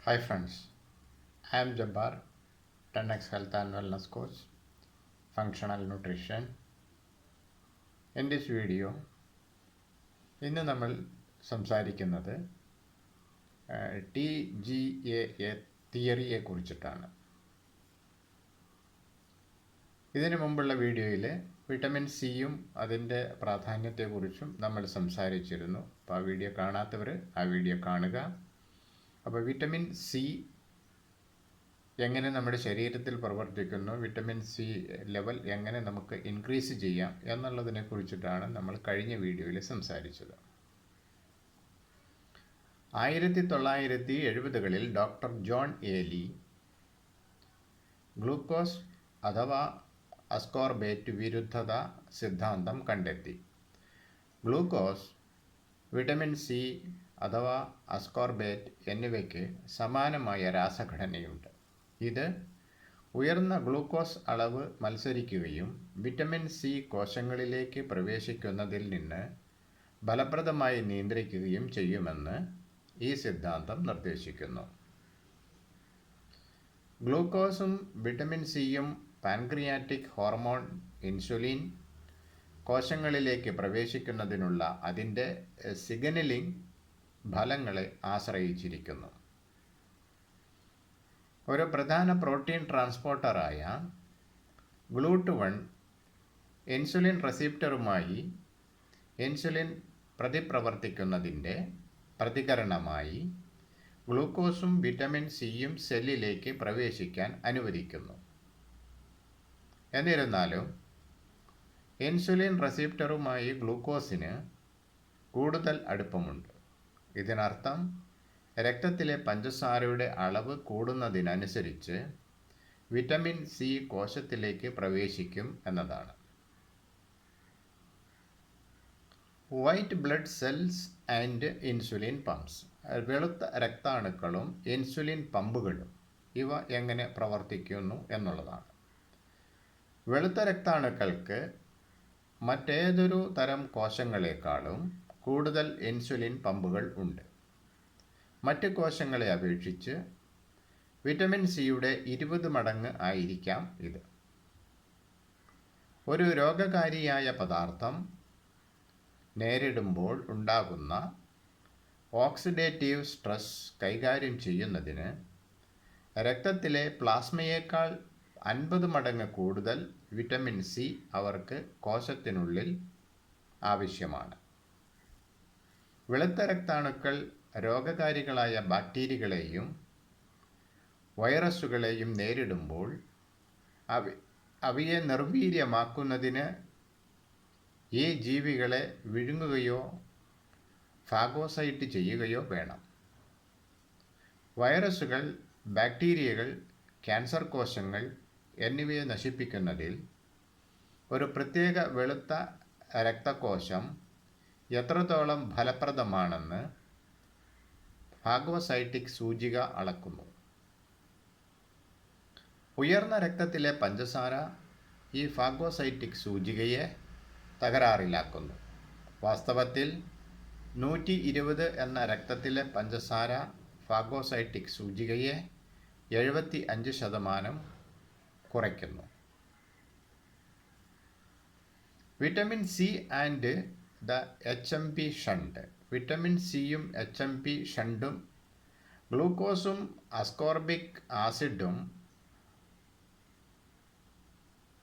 Hi friends, I am Jabbar, 10x Health and Wellness Coach, Functional Nutrition. In this video, ഇന്ന് നമ്മൾ സംസാരിക്കുന്നത് TGAA തിയറിയെ കുറിച്ചിട്ടാണ്. ഇതിനു മുമ്പുള്ള വീഡിയോയിൽ വിറ്റമിൻ സിയും അതിൻ്റെ പ്രാധാന്യത്തെക്കുറിച്ചും നമ്മൾ സംസാരിച്ചിരുന്നു. അപ്പോൾ ആ വീഡിയോ കാണാത്തവർ ആ വീഡിയോ കാണുക. അപ്പോൾ വിറ്റമിൻ സി എങ്ങനെ നമ്മുടെ ശരീരത്തിൽ പ്രവർത്തിക്കുന്നു, വിറ്റമിൻ സി ലെവൽ എങ്ങനെ നമുക്ക് ഇൻക്രീസ് ചെയ്യാം എന്നുള്ളതിനെ കുറിച്ചിട്ടാണ് നമ്മൾ കഴിഞ്ഞ വീഡിയോയിൽ സംസാരിച്ചത്. 1970കളിൽ ഡോക്ടർ ജോൺ ഏലി ഗ്ലൂക്കോസ് അഥവാ അസ്കോർബേറ്റ് വിരുദ്ധത സിദ്ധാന്തം കണ്ടെത്തി. ഗ്ലൂക്കോസ്, വിറ്റമിൻ സി അഥവാ അസ്കോർബേറ്റ് എന്നിവയ്ക്ക് സമാനമായ രാസഘടനയുണ്ട്. ഇത് ഉയർന്ന ഗ്ലൂക്കോസ് അളവ് മത്സരിക്കുകയും വിറ്റമിൻ സി കോശങ്ങളിലേക്ക് പ്രവേശിക്കുന്നതിൽ നിന്ന് ഫലപ്രദമായി നിയന്ത്രിക്കുകയും ചെയ്യുമെന്ന് ഈ സിദ്ധാന്തം നിർദ്ദേശിക്കുന്നു. ഗ്ലൂക്കോസും വിറ്റമിൻ സിയും പാൻക്രിയാറ്റിക് ഹോർമോൺ ഇൻസുലിൻ കോശങ്ങളിലേക്ക് പ്രവേശിക്കുന്നതിനുള്ള അതിൻ്റെ സിഗ്നലിംഗ് ഫലങ്ങളെ ആശ്രയിച്ചിരിക്കുന്നു. ഒരു പ്രധാന പ്രോട്ടീൻ ട്രാൻസ്പോർട്ടറായ GLUT1 ഇൻസുലിൻ റിസപ്റ്ററുമായി ഇൻസുലിൻ പ്രതിപ്രവർത്തിക്കുന്നതിൻ്റെ പ്രതികരണമായി ഗ്ലൂക്കോസും വിറ്റമിൻ സിയും സെല്ലിലേക്ക് പ്രവേശിക്കാൻ അനുവദിക്കുന്നു. എന്നിരുന്നാലും ഇൻസുലിൻ റിസപ്റ്ററുമായി ഗ്ലൂക്കോസിന് കൂടുതൽ അടുപ്പമുണ്ട്. ഇതിനർത്ഥം രക്തത്തിലെ പഞ്ചസാരയുടെ അളവ് കൂടുന്നതിനനുസരിച്ച് വിറ്റമിൻ സി കോശത്തിലേക്ക് പ്രവേശിക്കും എന്നതാണ്. White blood cells and insulin pumps, വെളുത്ത രക്താണുക്കളും ഇൻസുലിൻ പമ്പുകളും ഇവ എങ്ങനെ പ്രവർത്തിക്കുന്നു എന്നുള്ളതാണ്. വെളുത്ത രക്താണുക്കൾക്ക് മറ്റേതൊരു തരം കോശങ്ങളെക്കാളും കൂടുതൽ ഇൻസുലിൻ പമ്പുകൾ ഉണ്ട്. മറ്റ് കോശങ്ങളെ അപേക്ഷിച്ച് വിറ്റമിൻ സിയുടെ 20 മടങ്ങ് ആയിരിക്കാം ഇത്. ഒരു രോഗകാരിയായ പദാർത്ഥം നേരിടുമ്പോൾ ഉണ്ടാകുന്ന ഓക്സിഡേറ്റീവ് സ്ട്രെസ് കൈകാര്യം ചെയ്യുന്നതിന് രക്തത്തിലെ പ്ലാസ്മയേക്കാൾ 50 മടങ്ങ് കൂടുതൽ വിറ്റമിൻ സി അവർക്ക് കോശത്തിനുള്ളിൽ ആവശ്യമാണ്. വെളുത്ത രക്താണുക്കൾ രോഗകാരികളായ ബാക്ടീരിയകളെയും വൈറസുകളെയും നേരിടുമ്പോൾ അവയെ നിർവീര്യമാക്കുന്നതിന് ഈ ജീവികളെ വിഴുങ്ങുകയോ ഫാഗോസൈറ്റ് ചെയ്യുകയോ വേണം. വൈറസുകൾ, ബാക്ടീരിയകൾ, ക്യാൻസർ കോശങ്ങൾ എന്നിവയെ നശിപ്പിക്കുന്നതിൽ ഒരു പ്രത്യേക വെളുത്ത രക്തകോശം എത്രത്തോളം ഫലപ്രദമാണെന്ന് ഫാഗോസൈറ്റിക് സൂചിക അളക്കുന്നു. ഉയർന്ന രക്തത്തിലെ പഞ്ചസാര ഈ ഫാഗോസൈറ്റിക് സൂചികയെ തകരാറിലാക്കുന്നു. വാസ്തവത്തിൽ 120 എന്ന രക്തത്തിലെ പഞ്ചസാര ഫാഗോസൈറ്റിക് സൂചികയെ 75% കുറയ്ക്കുന്നു. Vitamin C and the HMP shunt, vitamin സിയും HMP ഷണ്ടും ഗ്ലൂക്കോസും അസ്കോർബിക് ആസിഡും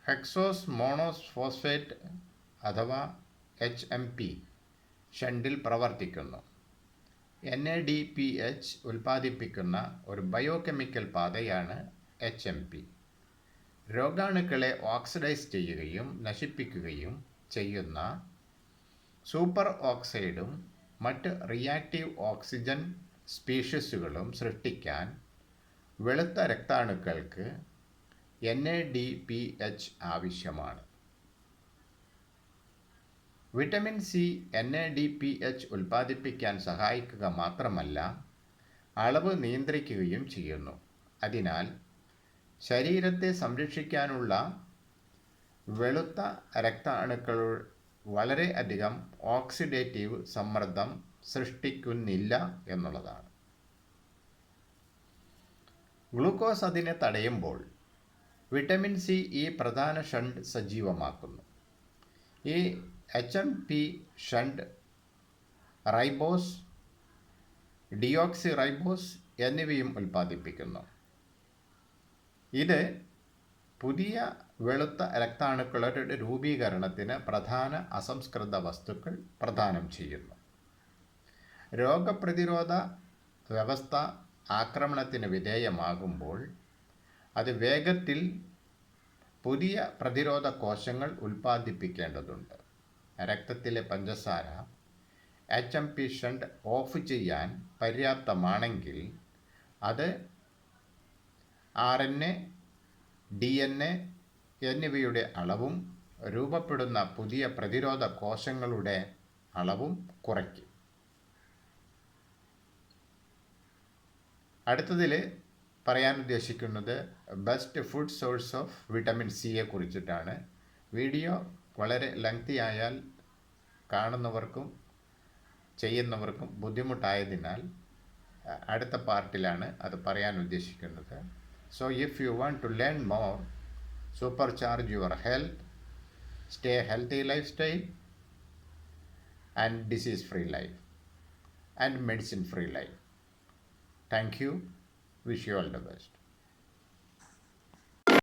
ഹെക്സോസ് മോണോഫോസ്ഫേറ്റ് അഥവാ HMP ഷണ്ടിൽ പ്രവർത്തിക്കുന്നു. NADPH ഉൽപ്പാദിപ്പിക്കുന്ന ഒരു ബയോകെമിക്കൽ പാതയാണ് HMP. രോഗാണുക്കളെ ഓക്സിഡൈസ് ചെയ്യുകയും നശിപ്പിക്കുകയും ചെയ്യുന്ന സൂപ്പർ ഓക്സൈഡും മറ്റ് റിയാക്റ്റീവ് ഓക്സിജൻ സ്പീഷീസുകളും സൃഷ്ടിക്കാൻ വെളുത്ത രക്താണുക്കൾക്ക് NADPH ആവശ്യമാണ്. വിറ്റമിൻ സി NADPH ഉൽപ്പാദിപ്പിക്കാൻ സഹായിക്കുക മാത്രമല്ല, അളവ് നിയന്ത്രിക്കുകയും ചെയ്യുന്നു. അതിനാൽ ശരീരത്തെ സംരക്ഷിക്കാനുള്ള വെളുത്ത രക്താണുക്കൾ വളരെ അധികം ഓക്സിഡേറ്റീവ് സമ്മർദ്ദം സൃഷ്ടിക്കുന്നില്ല എന്നുള്ളതാണ്. ഗ്ലൂക്കോസ് അതിനെ തടയുമ്പോൾ വിറ്റമിൻ സി ഈ പ്രധാന ഷണ്ട് സജീവമാക്കുന്നു. ഈ HMP shunt ribose, deoxy ribose എന്നിവയും ഉൽപ്പാദിപ്പിക്കുന്നു. ഇത് പുതിയ വെളുത്ത രക്താണുക്കളുടെ രൂപീകരണത്തിന് പ്രധാന അസംസ്കൃത വസ്തുക്കൾ പ്രദാനം ചെയ്യുന്നു. രോഗപ്രതിരോധ വ്യവസ്ഥ ആക്രമണത്തിന് വിധേയമാകുമ്പോൾ അത് വേഗത്തിൽ പുതിയ പ്രതിരോധ കോശങ്ങൾ ഉൽപ്പാദിപ്പിക്കേണ്ടതുണ്ട്. രക്തത്തിലെ പഞ്ചസാര HMP ഷണ്ട് ഓഫ് ചെയ്യാൻ പര്യാപ്തമാണെങ്കിൽ അത് RNA, DNA എന്നിവയുടെ അളവും രൂപപ്പെടുന്ന പുതിയ പ്രതിരോധ കോശങ്ങളുടെ അളവും കുറയ്ക്കും. അടുത്തതിൽ പറയാൻ ഉദ്ദേശിക്കുന്നത് best food source of vitamin സിയെ കുറിച്ചിട്ടാണ്. വീഡിയോ വളരെ ലെങ്തി ആയാൽ കാണുന്നവർക്കും ചെയ്യുന്നവർക്കും ബുദ്ധിമുട്ടായതിനാൽ അടുത്ത പാർട്ടിലാണ് അത് പറയാൻ ഉദ്ദേശിക്കുന്നത്. So if you want to learn more, supercharge your health, stay healthy lifestyle and disease free life and medicine free life. Thank you. Wish you all the best.